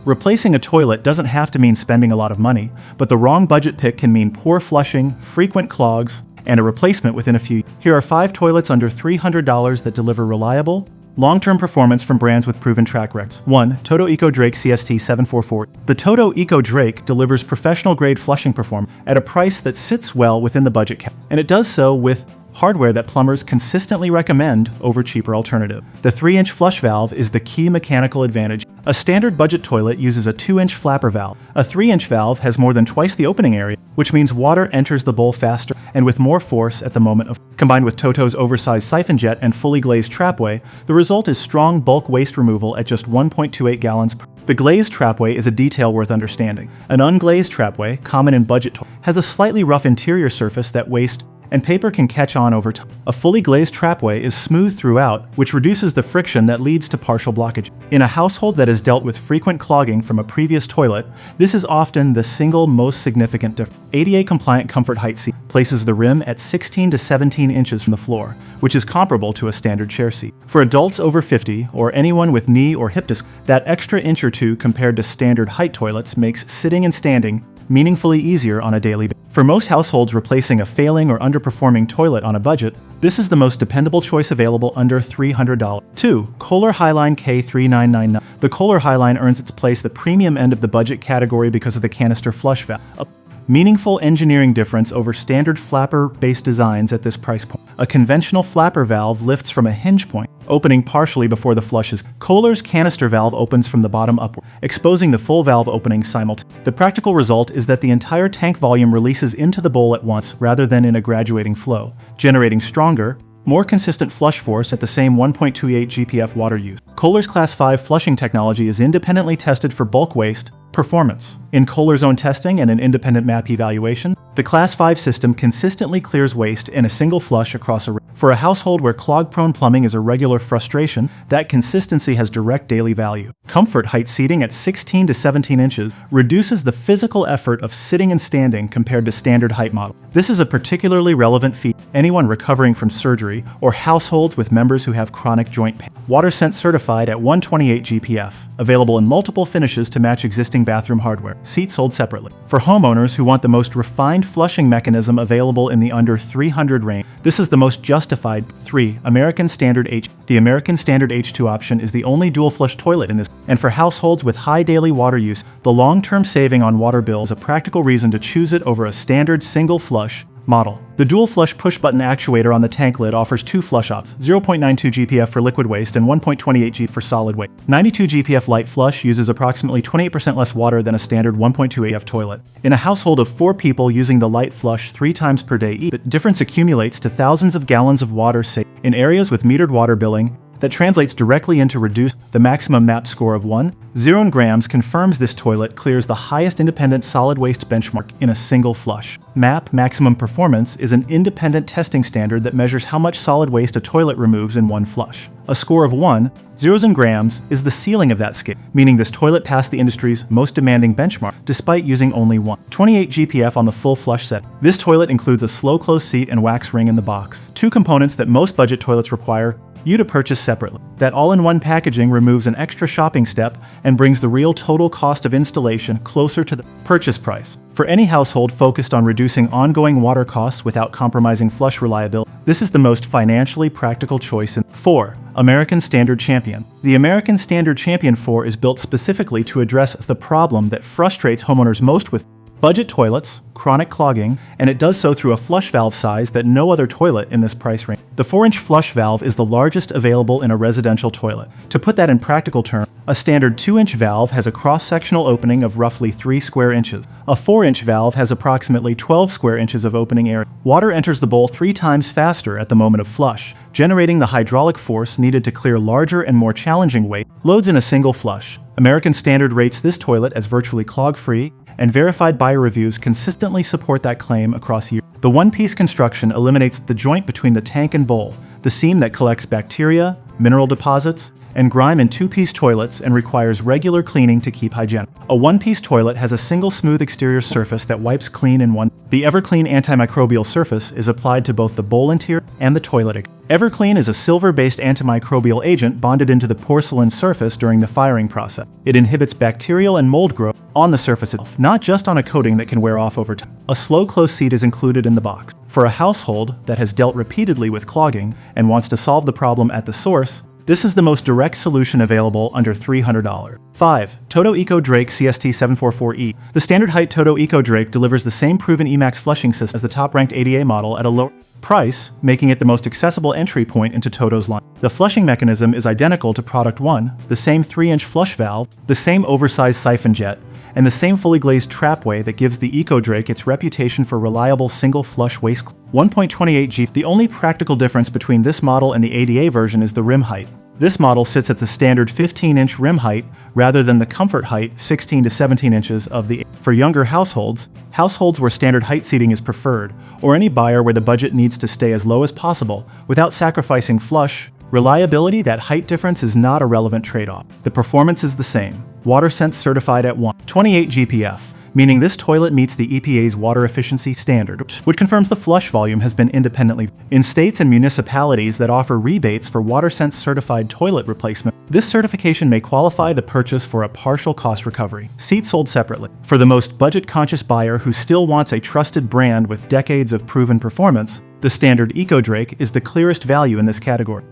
Replacing a toilet doesn't have to mean spending a lot of money, but the wrong budget pick can mean poor flushing, frequent clogs, and a replacement within a few years. Here are 5 toilets under $300 that deliver reliable, long-term performance from brands with proven track records. 1. TOTO Eco Drake CST 744. The TOTO Eco Drake delivers professional-grade flushing performance at a price that sits well within the budget cap, and it does so with hardware that plumbers consistently recommend over cheaper alternatives. The 3-inch flush valve is the key mechanical advantage. A standard budget toilet uses a 2-inch flapper valve. A 3-inch valve has more than twice the opening area, which means water enters the bowl faster and with more force at the moment of. Combined with TOTO's oversized siphon jet and fully glazed trapway, the result is strong bulk waste removal at just 1.28 gallons per. The glazed trapway is a detail worth understanding. An unglazed trapway, common in budget toilets, has a slightly rough interior surface that waste and paper can catch on over time. A fully glazed trapway is smooth throughout, which reduces the friction that leads to partial blockage. In a household that has dealt with frequent clogging from a previous toilet, this is often the single most significant difference. ADA-compliant comfort height seat places the rim at 16 to 17 inches from the floor, which is comparable to a standard chair seat. For adults over 50 or anyone with knee or hip disc, that extra inch or two compared to standard height toilets makes sitting and standing meaningfully easier on a daily basis. For most households replacing a failing or underperforming toilet on a budget, this is the most dependable choice available under $300. 2. Kohler Highline K3999. The Kohler Highline earns its place the premium end of the budget category because of the canister flush valve. A meaningful engineering difference over standard flapper-based designs at this price point. A conventional flapper valve lifts from a hinge point, opening partially before the flushes. Kohler's canister valve opens from the bottom upward, exposing the full valve opening simultaneously. The practical result is that the entire tank volume releases into the bowl at once rather than in a graduating flow, generating stronger, more consistent flush force at the same 1.28 GPF water use. Kohler's Class 5 flushing technology is independently tested for bulk waste performance. In Kohler's own testing and an independent MAP evaluation, the Class 5 system consistently clears waste in a single flush across a rim. For a household where clog-prone plumbing is a regular frustration, that consistency has direct daily value. Comfort height seating at 16 to 17 inches reduces the physical effort of sitting and standing compared to standard height model. This is a particularly relevant feat for anyone recovering from surgery or households with members who have chronic joint pain. WaterSense certified at 128 GPF, available in multiple finishes to match existing bathroom hardware. Seats sold separately. For homeowners who want the most refined flushing mechanism available in the under $300 range, this is the most justified. 3. American Standard H. The American Standard H2 option is the only dual flush toilet in this, and for households with high daily water use, the long-term saving on water bills is a practical reason to choose it over a standard single flush model. The dual flush push-button actuator on the tank lid offers 2 flush options, 0.92 GPF for liquid waste and 1.28 G for solid waste. 92 GPF light flush uses approximately 28% less water than a standard 1.2 AF toilet. In a household of 4 people using the light flush 3 times per day each, the difference accumulates to thousands of gallons of water saved. In areas with metered water billing, that translates directly into the maximum MAP score of 1.0 grams confirms this toilet clears the highest independent solid waste benchmark in a single flush. MAP maximum performance is an independent testing standard that measures how much solid waste a toilet removes in one flush. A score of 1.0 grams is the ceiling of that scale, meaning this toilet passed the industry's most demanding benchmark despite using only 1.28 GPF on the full flush set. This toilet includes a slow close seat and wax ring in the box, 2 components that most budget toilets require you to purchase separately. That all-in-one packaging removes an extra shopping step and brings the real total cost of installation closer to the purchase price. For any household focused on reducing ongoing water costs without compromising flush reliability, this is the most financially practical choice. 4. American Standard Champion. The American Standard Champion 4 is built specifically to address the problem that frustrates homeowners most with budget toilets, chronic clogging, and it does so through a flush valve size that no other toilet in this price range. The 4-inch flush valve is the largest available in a residential toilet. To put that in practical terms, a standard 2-inch valve has a cross-sectional opening of roughly 3 square inches. A 4-inch valve has approximately 12 square inches of opening area. Water enters the bowl 3 times faster at the moment of flush, generating the hydraulic force needed to clear larger and more challenging weight loads in a single flush. American Standard rates this toilet as virtually clog-free, and verified buyer reviews consistently support that claim across years. The one-piece construction eliminates the joint between the tank and bowl, the seam that collects bacteria, mineral deposits, and grime in two-piece toilets and requires regular cleaning to keep hygienic. A one-piece toilet has a single smooth exterior surface that wipes clean in one. The Everclean antimicrobial surface is applied to both the bowl interior and the toilet. Everclean is a silver-based antimicrobial agent bonded into the porcelain surface during the firing process. It inhibits bacterial and mold growth on the surface itself, not just on a coating that can wear off over time. A slow-close seat is included in the box. For a household that has dealt repeatedly with clogging and wants to solve the problem at the source, this is the most direct solution available under $300. 5. TOTO Eco Drake CST744E. The standard height TOTO Eco Drake delivers the same proven EMAX flushing system as the top-ranked ADA model at a lower price, making it the most accessible entry point into TOTO's line. The flushing mechanism is identical to Product 1, the same 3-inch flush valve, the same oversized siphon jet, and the same fully glazed trapway that gives the Eco Drake its reputation for reliable single flush waste 1.28 G. The only practical difference between this model and the ADA version is the rim height. This model sits at the standard 15-inch rim height rather than the comfort height 16 to 17 inches of the. For younger households where standard height seating is preferred, or any buyer where the budget needs to stay as low as possible without sacrificing flush reliability, that height difference is not a relevant trade-off. The performance is the same. WaterSense certified at 128 GPF, meaning this toilet meets the EPA's water efficiency standard, which confirms the flush volume has been independently. In states and municipalities that offer rebates for WaterSense certified toilet replacement, this certification may qualify the purchase for a partial cost recovery. Seats sold separately. For the most budget-conscious buyer who still wants a trusted brand with decades of proven performance, the standard Eco Drake is the clearest value in this category.